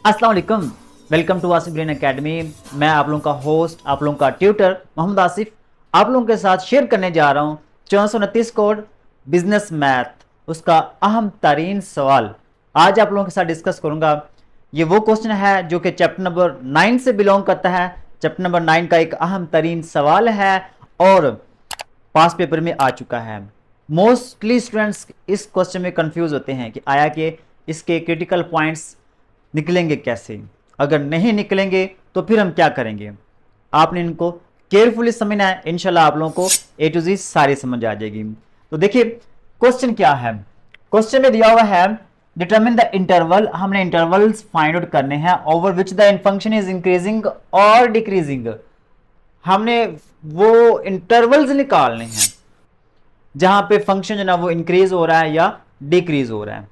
अस्सलाम वालेकुम। Welcome to Asif Green Academy. मैं आप लोगों का होस्ट, आप लोगों का ट्यूटर मोहम्मद आसिफ आप लोगों के साथ शेयर करने जा रहा हूँ 429 कोड बिजनेस मैथ, उसका अहम तरीन सवाल आज आप लोगों के साथ डिस्कस करूंगा। ये वो क्वेश्चन है जो कि चैप्टर नंबर 9 से बिलोंग करता है। चैप्टर नंबर 9 का एक अहम तरीन सवाल है और पास पेपर में आ चुका है। मोस्टली स्टूडेंट्स इस क्वेश्चन में कंफ्यूज होते हैं कि आया कि इसके क्रिटिकल पॉइंट्स निकलेंगे कैसे, अगर नहीं निकलेंगे तो फिर हम क्या करेंगे। आपने इनको केयरफुली समझना है, इंशाल्लाह आप लोगों को ए टू जी सारी समझ आ जाएगी। तो देखिए क्वेश्चन क्या है। क्वेश्चन में दिया हुआ है डिटरमिन द इंटरवल, हमने इंटरवल्स फाइंड आउट करने हैं over which the function is increasing और डिक्रीजिंग। हमने वो इंटरवल्स निकालने हैं जहां पे फंक्शन जो ना वो इंक्रीज हो रहा है या डिक्रीज हो रहा है,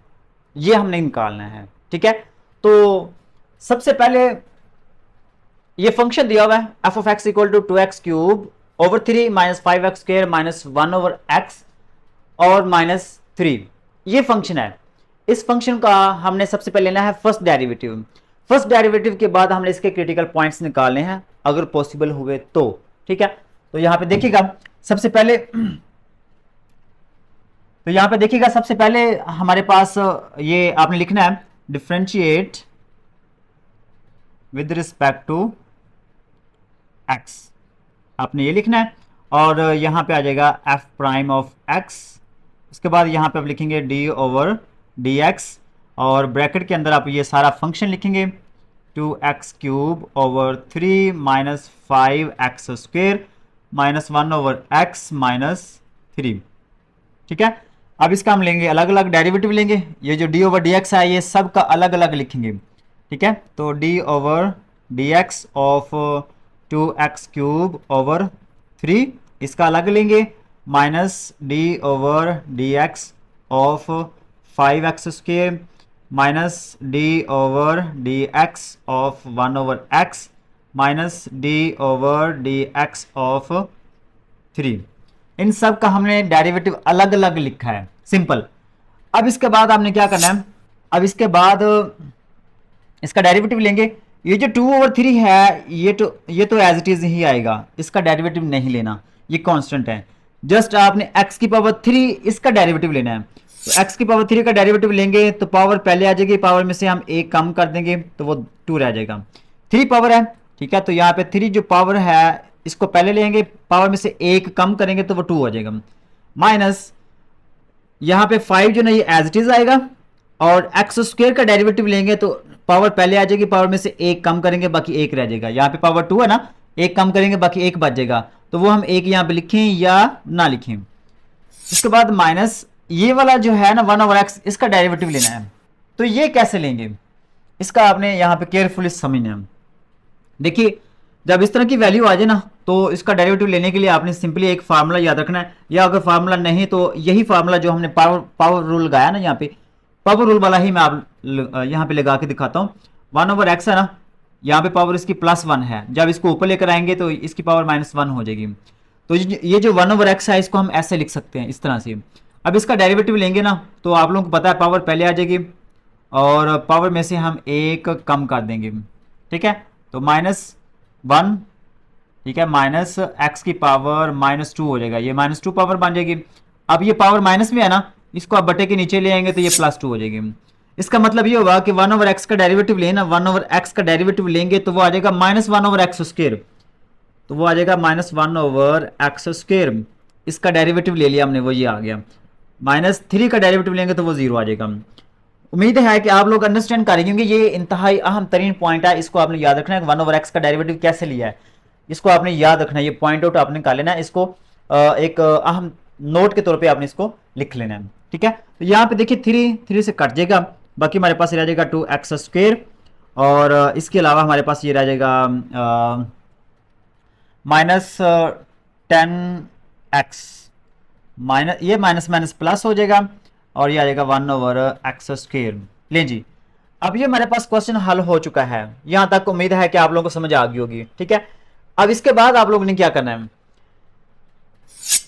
ये हमने निकालना है। ठीक है, तो सबसे पहले ये फंक्शन दिया हुआ है f of x equal to 2x cube over 3 minus 5x square minus 1 over x और माइनस 3, ये फंक्शन है। इस फंक्शन का हमने सबसे पहले लेना है फर्स्ट डेरिवेटिव। फर्स्ट डेरिवेटिव के बाद हमने इसके क्रिटिकल पॉइंट्स निकालने हैं अगर पॉसिबल हुए तो। ठीक है, तो यहां पे देखिएगा सबसे पहले सबसे पहले हमारे पास ये आपने लिखना है differentiate with respect to x, आपने ये लिखना है और यहां पे आ जाएगा f प्राइम ऑफ x। उसके बाद यहां पे आप लिखेंगे d ओवर dx और ब्रैकेट के अंदर आप ये सारा फंक्शन लिखेंगे 2x cube over 3 minus 5x square minus 1 over x minus 3। ठीक है, अब इसका हम लेंगे अलग अलग डेरिवेटिव लेंगे। ये जो d ओवर dx है ये सब का अलग अलग लिखेंगे। ठीक है, तो d over dx of 2x cube over 3 इसका अलग लेंगे minus d over dx of 5x square minus d over dx of 1 over x minus d over dx of 3। इन सब का हमने डेरिवेटिव अलग अलग लिखा है, सिंपल। अब इसके बाद आपने क्या करना है, अब इसके बाद इसका डेरिवेटिव लेंगे। ये जो 2 ओवर 3 है ये तो एज इट इज ही आएगा, इसका डेरिवेटिव नहीं लेना, ये कांस्टेंट है। जस्ट आपने x की पावर 3 इसका डेरिवेटिव लेना है। तो x की पावर 3 का डेरिवेटिव लेंगे तो पावर पहले आ जाएगी, पावर में से हम एक कम कर देंगे तो वो 2 रह जाएगा। 3 पावर है, ठीक है, तो यहाँ पे 3 जो पावर है इसको पहले लेंगे, पावर में से एक कम करेंगे तो वो 2 हो जाएगा। माइनस यहाँ पे 5 जो ना ये एज इट इज आएगा और एक्स स्क्वायर का डेरिवेटिव लेंगे तो पावर पहले आ जाएगी, पावर में से एक कम करेंगे बाकी एक रह जाएगा। यहाँ पे पावर 2 है ना, एक कम करेंगे बाकी एक बच जाएगा, तो वो हम एक यहाँ पे लिखें या ना लिखें। उसके बाद माइनस ये वाला जो है ना 1 ओवर एक्स, इसका डेरिवेटिव लेना है। तो ये कैसे लेंगे इसका आपने यहाँ पे केयरफुली समझना है। देखिए जब इस तरह की वैल्यू आ जाए ना तो इसका डेरिवेटिव लेने के लिए आपने सिंपली एक फार्मूला याद रखना है, या अगर फार्मूला नहीं तो यही फार्मूला जो हमने पावर रूल लगाया ना, यहाँ पे पावर रूल वाला ही मैं आप यहाँ पे लगा के दिखाता हूँ। 1 ओवर एक्स है ना, यहाँ पे पावर इसकी +1 है, जब इसको ऊपर लेकर आएंगे तो इसकी पावर -1 हो जाएगी। तो ये जो 1 ओवर एक्स है इसको हम ऐसे लिख सकते हैं इस तरह से। अब इसका डेरिवेटिव लेंगे ना तो आप लोगों को पता है पावर पहले आ जाएगी और पावर में से हम एक कम कर देंगे। ठीक है, तो -1, ठीक है, माइनस एक्स की पावर -2 हो जाएगा, ये -2 पावर बन जाएगी। अब ये पावर माइनस में है ना, इसको आप बटे के नीचे ले आएंगे तो ये +2 हो जाएगी। इसका मतलब ये होगा कि 1 ओवर एक्स का डेरिवेटिव लेना, 1 ओवर एक्स का डेरिवेटिव लेंगे तो वो आ जाएगा -1 ओवर एक्स स्क्वायर, तो वो आ जाएगा -1 ओवर एक्स स्क्वायर। इसका डेरिवेटिव ले लिया हमने, वो ये आ गया। -3 का डेरिवेटिव लेंगे तो वो 0 आ जाएगा। उम्मीद है कि आप लोग अंडरस्टैंड करेंगे, क्योंकि ये इंतहाई अहम तरीन पॉइंट है, इसको आपने याद रखना है। 1 ओवर एक्स का डेरिवेटिव कैसे लिया है इसको आपने याद रखना है, ये पॉइंट आउट आपने कर लेना है, इसको एक अहम नोट के तौर पे आपने इसको लिख लेना है। ठीक है, तो यहाँ पे देखिए 3 से कट जाएगा, बाकी हमारे पास रह जाएगा 2x स्क्वायर और इसके अलावा हमारे पास ये रह जाएगा -10x, माइनस ये माइनस माइनस प्लस हो जाएगा और ये आ जाएगा 1 ओवर एक्स स्क्वायर। ले जी, अब ये हमारे पास क्वेश्चन हल हो चुका है। यहां तक उम्मीद है कि आप लोगों को समझ आ गई होगी। ठीक है, अब इसके बाद आप लोगों ने क्या करना है,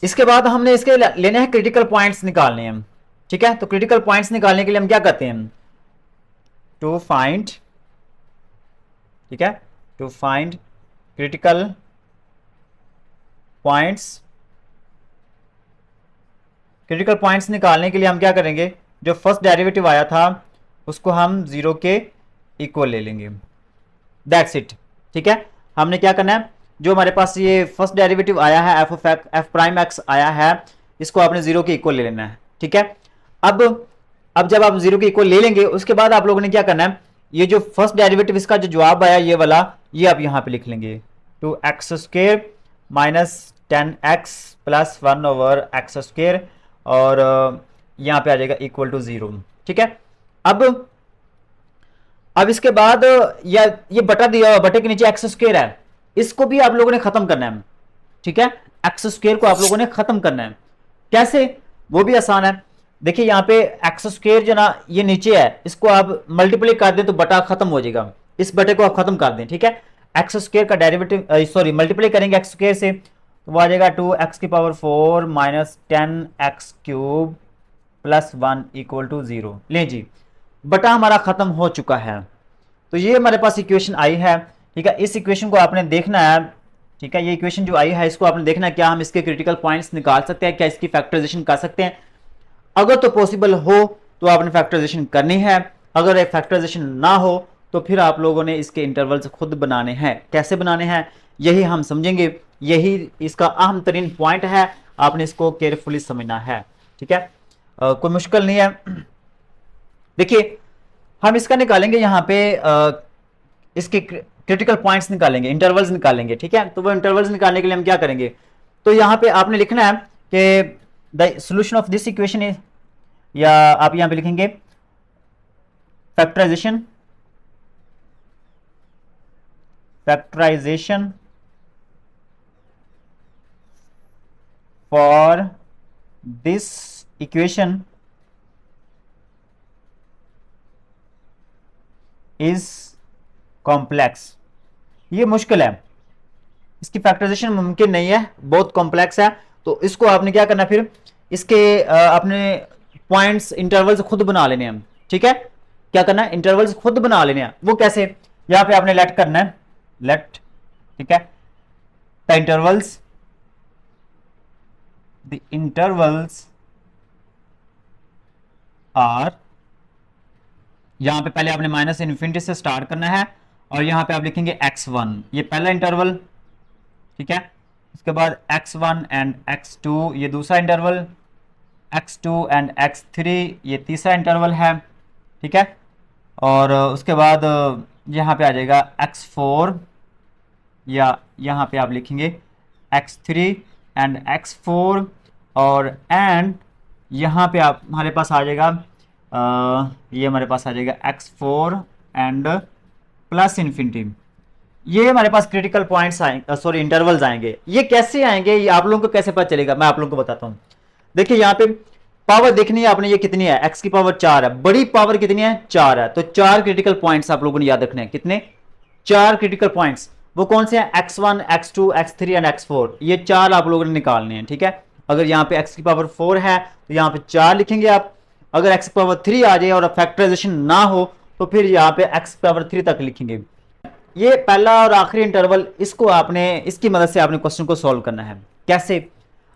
इसके बाद हमने इसके लेने हैं क्रिटिकल पॉइंट्स निकालने हैं। ठीक है, तो क्रिटिकल पॉइंट्स निकालने के लिए हम क्या करते हैं, टू फाइंड ठीक है, to find critical points. Critical points निकालने के लिए हम क्या करेंगे, जो फर्स्ट डेरिवेटिव आया था उसको हम 0 के इक्वल ले लेंगे, दैट्स इट। ठीक है, हमने क्या करना है, जो हमारे पास ये फर्स्ट डेरिवेटिव आया है एफ प्राइम एक्स आया है, इसको आपने 0 के इक्वल ले लेना है। ठीक है, अब जब आप 0 के इक्वल ले लेंगे उसके बाद आप लोगों ने क्या करना है, ये जो फर्स्ट डेरिवेटिव इसका जो जवाब आया ये वाला, ये आप यहां पे लिख लेंगे, 2x² minus 10x plus 1/x², और यहां पे आ जाएगा इक्वल टू 0। ठीक है, अब इसके बाद या ये बटा दिया, बटे के नीचे x² है, इसको भी आप लोगों ने खत्म करना है। ठीक है, x² को आप लोगों ने खत्म करना है। कैसे, वो भी आसान है। देखिए यहाँ पे x² जो ना ये नीचे है, इसको आप मल्टीप्लाई कर दें तो बटा खत्म हो जाएगा, इस बटे को आप खत्म कर दें। ठीक है, x² का डेरिवेटिव सॉरी मल्टीप्लाई करेंगे x² से तो वो आ जाएगा 2x⁴ minus 10x³ plus 1 equal to 0। लें जी, बटा हमारा खत्म हो चुका है। तो ये हमारे पास इक्वेशन आई है। ठीक है, इस इक्वेशन को आपने देखना है। ठीक है, ये इक्वेशन जो आई है इसको आपने देखना है, क्या हम इसके क्रिटिकल पॉइंट्स निकाल सकते हैं, क्या इसकी फैक्टराइजेशन कर सकते हैं। अगर तो पॉसिबल हो तो आपने फैक्टराइजेशन करनी है, अगर एक फैक्टराइजेशन ना हो तो फिर आप लोगों ने इसके इंटरवल्स खुद बनाने हैं। कैसे बनाने हैं यही हम समझेंगे, यही इसका अहम तरीन पॉइंट है, आपने इसको केयरफुली समझना है। ठीक है, कोई मुश्किल नहीं है। देखिए हम इसका निकालेंगे यहाँ पे इसके क्रिटिकल पॉइंट्स निकालेंगे, इंटरवल्स निकालेंगे। ठीक है, तो वो इंटरवल्स निकालने के लिए हम क्या करेंगे, तो यहाँ पे आपने लिखना है कि the solution of this equation is, या आप यहाँ पे लिखेंगे factorization for this equation is complex. ये मुश्किल है, इसकी फैक्टराइजेशन मुमकिन नहीं है, बहुत कॉम्प्लेक्स है। तो इसको आपने क्या करना, फिर इसके अपने पॉइंट्स इंटरवल्स खुद बना लेने हैं। ठीक है, क्या करना है, इंटरवल्स खुद बना लेने हैं। वो कैसे, यहां पे आपने लेट करना है, लेट। ठीक है, द इंटरवल्स आर, यहां पे पहले आपने माइनस इन्फिनिटी से स्टार्ट करना है, और यहां पे आप लिखेंगे x1, ये पहला इंटरवल। ठीक है, उसके बाद x1 एंड x2 ये दूसरा इंटरवल, x2 एंड x3 ये तीसरा इंटरवल है। ठीक है, और उसके बाद यहाँ पे आ जाएगा x4, या यहाँ पे आप लिखेंगे x3 एंड x4, और एंड यहाँ पे आप हमारे पास आ जाएगा ये हमारे पास आ जाएगा x4 एंड प्लस इन्फिनिटी। ये हमारे पास क्रिटिकल पॉइंट्स आएंगे, सॉरी इंटरवल्स आएंगे। ये कैसे आएंगे, ये आप लोगों को कैसे पता चलेगा, मैं आप लोगों को बताता हूँ। देखिए यहाँ पे पावर देखनी है आपने, ये कितनी है, x की पावर 4 है, बड़ी पावर कितनी है, 4 है। तो 4 क्रिटिकल पॉइंट्स आप लोगों ने याद रखने हैं, कितने, 4 क्रिटिकल पॉइंट्स। वो कौन से हैं, x1 x2 x3 and x4, ये 4 आप लोगों ने निकालने हैं। ठीक है, अगर यहाँ पे x की पावर 4 है तो यहाँ पे 4 लिखेंगे आप, अगर x की पावर 3 आ जाए और फैक्टराइजेशन ना हो तो फिर यहाँ पे x की पावर 3 तक लिखेंगे। ये पहला और आखिरी इंटरवल, इसको आपने, इसकी मदद से आपने क्वेश्चन को सॉल्व करना है। कैसे,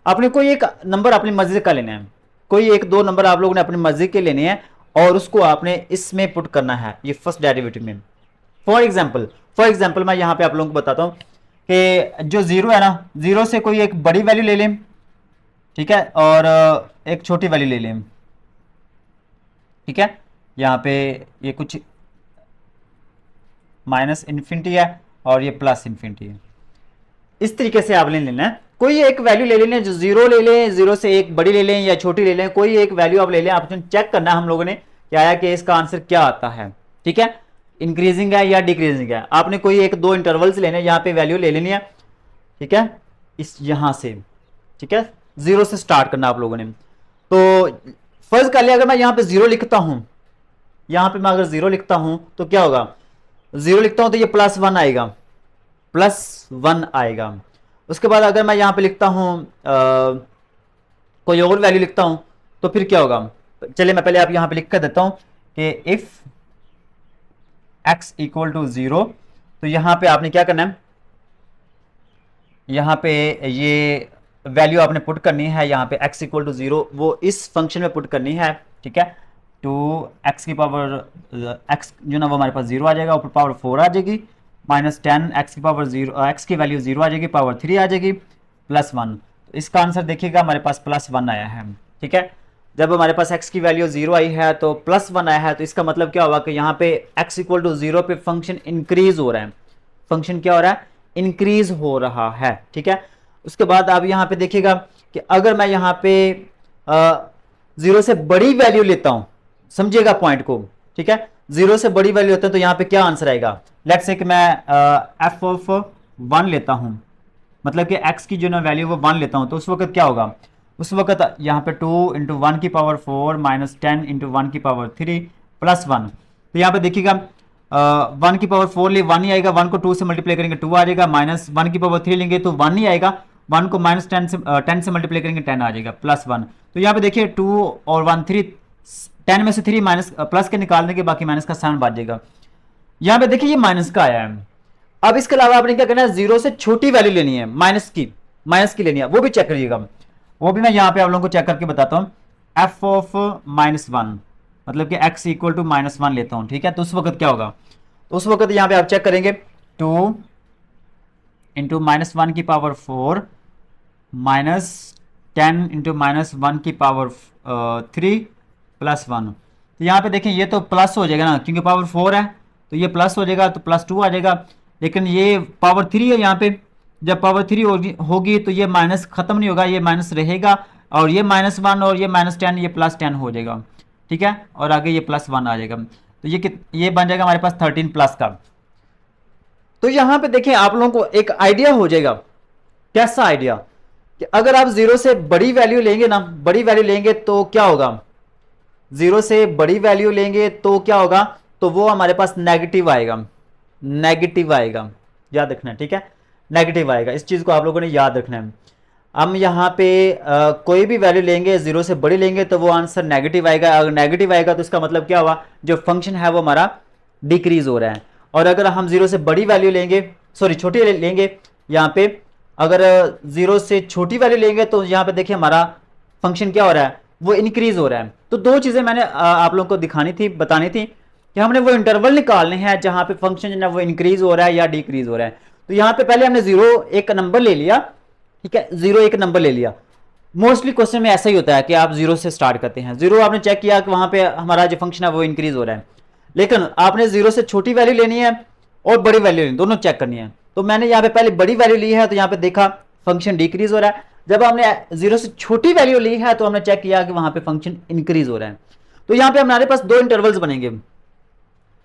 आपने कोई एक नंबर अपनी मर्जी का लेना है, कोई एक दो नंबर आप लोगों ने अपनी मर्जी के लेने हैं, और उसको आपने इसमें पुट करना है, ये फर्स्ट डेरिवेटिव में। फॉर एग्जाम्पल मैं यहाँ पे आप लोगों को बताता हूँ कि जो 0 है ना, 0 से कोई एक बड़ी वैल्यू ले लें। ठीक है, और एक छोटी वैल्यू ले लें। ठीक है, यहाँ पे ये कुछ माइनस इन्फिनिटी है और ये प्लस इन्फिनिटी है। इस तरीके से आपने लेना है, कोई एक वैल्यू ले लें, जो 0 ले लें, 0 से एक बड़ी ले लें या छोटी ले लें, कोई एक वैल्यू आप ले लें। आपने चेक करना है हम लोगों ने क्या आया कि इसका आंसर क्या आता है। ठीक है, इंक्रीजिंग है या डिक्रीजिंग है, आपने कोई एक दो इंटरवल्स लेने, यहाँ पे वैल्यू ले लेनी है। ठीक है, इस यहाँ से, ठीक है, 0 से स्टार्ट करना आप लोगों ने। तो फर्ज कर लिया अगर मैं यहाँ पे 0 लिखता हूं, यहाँ पे मैं अगर 0 लिखता हूं तो क्या होगा, 0 लिखता हूं तो ये +1 आएगा, +1 आएगा। उसके बाद अगर मैं यहाँ पे लिखता हूं कोई और वैल्यू लिखता हूं तो फिर क्या होगा, चलिए मैं पहले आप यहाँ पे लिख कर देता हूं कि इफ x = 0, तो यहाँ पे आपने क्या करना है, यहाँ पे ये वैल्यू आपने पुट करनी है, यहाँ पे x इक्वल टू 0 वो इस फंक्शन में पुट करनी है, ठीक है। तो x की पावर x जो ना वो हमारे पास 0 आ जाएगा, ऊपर पावर 4 आ जाएगी, माइनस 10 x की पावर 0, x की वैल्यू 0 आ जाएगी, पावर 3 आ जाएगी, प्लस 1। तो इसका आंसर देखिएगा हमारे पास प्लस 1 आया है, ठीक है। जब हमारे पास x की वैल्यू 0 आई है तो प्लस 1 आया है, तो इसका मतलब क्या होगा कि यहाँ पे x इक्वल टू 0 पे फंक्शन इंक्रीज हो रहा है, फंक्शन क्या हो रहा है, इंक्रीज हो रहा है, ठीक है। उसके बाद आप यहाँ पे देखिएगा कि अगर मैं यहाँ पे 0 से बड़ी वैल्यू लेता हूँ, समझिएगा पॉइंट को, ठीक है, 0 से बड़ी वैल्यू लेता हूँ तो यहाँ पे क्या आंसर आएगा। लेट्स से कि मैं f ऑफ 1 लेता हूँ, मतलब कि x की जो ना वैल्यू वो 1 लेता हूँ, तो उस वक्त क्या होगा, उस वक्त यहाँ पे 2 इंटू 1 की पावर 4 माइनस 10 इंटू 1 की पावर 3 प्लस 1। तो यहाँ पे देखिएगा 1 की पावर 4 ले 1 ही आएगा, 1 को 2 से मल्टीप्लाई करेंगे 2 आ जाएगा, माइनस 1 की पावर 3 लेंगे तो 1 ही आएगा, 1 को माइनस 10 से मल्टीप्लाई करेंगे 10 आ जाएगा, प्लस 1। तो यहाँ पे देखिए 2 और 1 3, 10 में से 3 माइनस प्लस के निकाल देंगे, बाकी माइनस का साइन बच जाएगा। यहाँ पे देखिए ये माइनस का आया है। अब इसके अलावा आपने क्या करना है, 0 से छोटी वैल्यू लेनी है, माइनस की लेनी है, वो भी चेक करिएगा, वो भी मैं यहाँ पे आप लोगों को चेक करके बताता हूँ। f ऑफ -1 मतलब कि x इक्वल टू -1 लेता हूँ, ठीक है। तो उस वक्त क्या होगा, तो उस वक्त यहाँ पे आप चेक करेंगे 2 इंटू -1 की पावर 4 माइनस 10 इंटू -1 की पावर 3 प्लस 1। तो यहाँ पे देखें ये तो प्लस हो जाएगा ना, क्योंकि पावर 4 है तो ये प्लस हो जाएगा, तो प्लस 2 आ जाएगा। लेकिन ये पावर 3 है, यहाँ पे जब पावर 3 होगी तो ये माइनस खत्म नहीं होगा, ये माइनस रहेगा, और ये -1 और ये -10 ये +10 हो जाएगा, ठीक है, और आगे ये +1 आ जाएगा। तो ये बन जाएगा हमारे पास 13 प्लस का। तो यहाँ पे देखिए आप लोगों को एक आइडिया हो जाएगा, कैसा आइडिया, कि अगर आप 0 से बड़ी वैल्यू लेंगे ना, बड़ी वैल्यू लेंगे तो क्या होगा, 0 से बड़ी वैल्यू लेंगे तो क्या होगा, तो वो हमारे पास नेगेटिव आएगा, नेगेटिव आएगा, याद रखना है, ठीक है, नेगेटिव आएगा। इस चीज़ को आप लोगों ने याद रखना है। हम यहाँ पे कोई भी वैल्यू लेंगे 0 से बड़ी लेंगे तो वो आंसर नेगेटिव आएगा। अगर नेगेटिव आएगा तो इसका मतलब क्या हुआ, जो फंक्शन है वो हमारा डिक्रीज हो रहा है। और अगर हम 0 से बड़ी वैल्यू लेंगे, सॉरी छोटी लेंगे, यहाँ पे अगर 0 से छोटी वैल्यू लेंगे तो यहाँ पे देखिए हमारा फंक्शन क्या हो रहा है, वो इंक्रीज हो रहा है। तो दो चीज़ें मैंने आप लोगों को दिखानी थी, बतानी थी, कि हमने वो इंटरवल निकालने हैं जहाँ पे फंक्शन जो है वो इंक्रीज हो रहा है या डिक्रीज हो रहा है। तो यहाँ पे पहले हमने 0 एक नंबर ले लिया, ठीक है, 0 एक नंबर ले लिया। मोस्टली क्वेश्चन में ऐसा ही होता है कि आप 0 से स्टार्ट करते हैं, 0 आपने चेक किया कि वहाँ पे हमारा जो फंक्शन है वो इंक्रीज हो रहा है, लेकिन आपने 0 से छोटी वैल्यू लेनी है और बड़ी वैल्यू लेनी, दोनों चेक करनी है। तो मैंने यहाँ पे पहले बड़ी वैल्यू ली है, तो यहाँ पे देखा फंक्शन डिक्रीज हो रहा है। जब हमने 0 से छोटी वैल्यू ली है तो हमने चेक किया कि वहाँ पे फंक्शन इंक्रीज हो रहा है। तो यहाँ पे हमारे पास दो इंटरवल्स बनेंगे,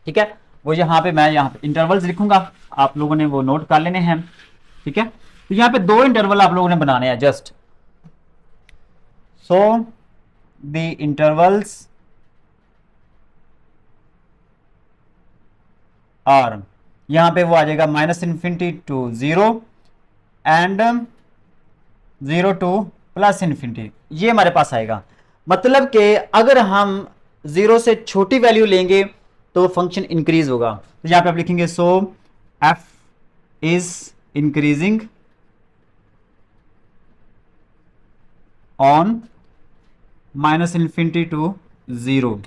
ठीक है, वो यहाँ पे मैं यहाँ पे इंटरवल्स लिखूंगा, आप लोगों ने वो नोट कर लेने हैं, ठीक है। तो यहाँ पे दो इंटरवल आप लोगों ने बनाने हैं just. So the intervals are, यहाँ पे वो आ जाएगा -∞ टू 0 एंड 0 टू +∞, ये हमारे पास आएगा। मतलब कि अगर हम 0 से छोटी वैल्यू लेंगे तो फंक्शन इंक्रीज होगा। तो यहाँ पे आप लिखेंगे so f is increasing on -∞ to 0,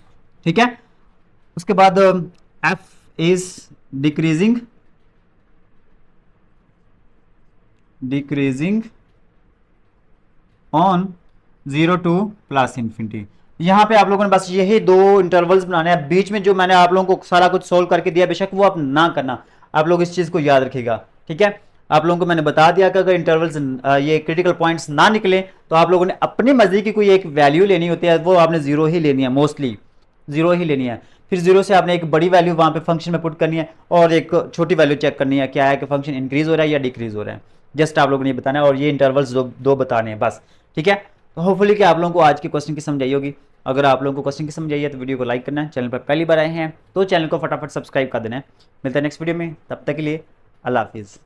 ठीक है। उसके बाद f is decreasing on 0 to +∞। यहाँ पे आप लोगों ने बस यही दो इंटरवल्स बनाने हैं। बीच में जो मैंने आप लोगों को सारा कुछ सोल्व करके दिया, बेशक वो आप ना करना, आप लोग इस चीज़ को याद रखिएगा, ठीक है। आप लोगों को मैंने बता दिया कि अगर इंटरवल्स ये क्रिटिकल पॉइंट्स ना निकले तो आप लोगों ने अपनी मर्जी की कोई एक वैल्यू लेनी होती है, वो आपने 0 ही लेनी है, मोस्टली 0 ही लेनी है। फिर 0 से आपने एक बड़ी वैल्यू वहाँ पे फंक्शन में पुट करनी है और एक छोटी वैल्यू चेक करनी है, क्या है कि फंक्शन इंक्रीज हो रहा है या डिक्रीज हो रहा है। जस्ट आप लोगों ने बताना है और ये इंटरवल्स दो बताने हैं बस, ठीक है। तो होपफुली कि आप लोगों को आज की क्वेश्चन की समझ आई होगी। अगर आप लोगों को क्वेश्चन की समझ आई है तो वीडियो को लाइक करना है, चैनल पर पहली बार आए हैं तो चैनल को फटाफट सब्सक्राइब कर देना है। मिलता है नेक्स्ट वीडियो में, तब तक के लिए अल्लाह हाफिज़।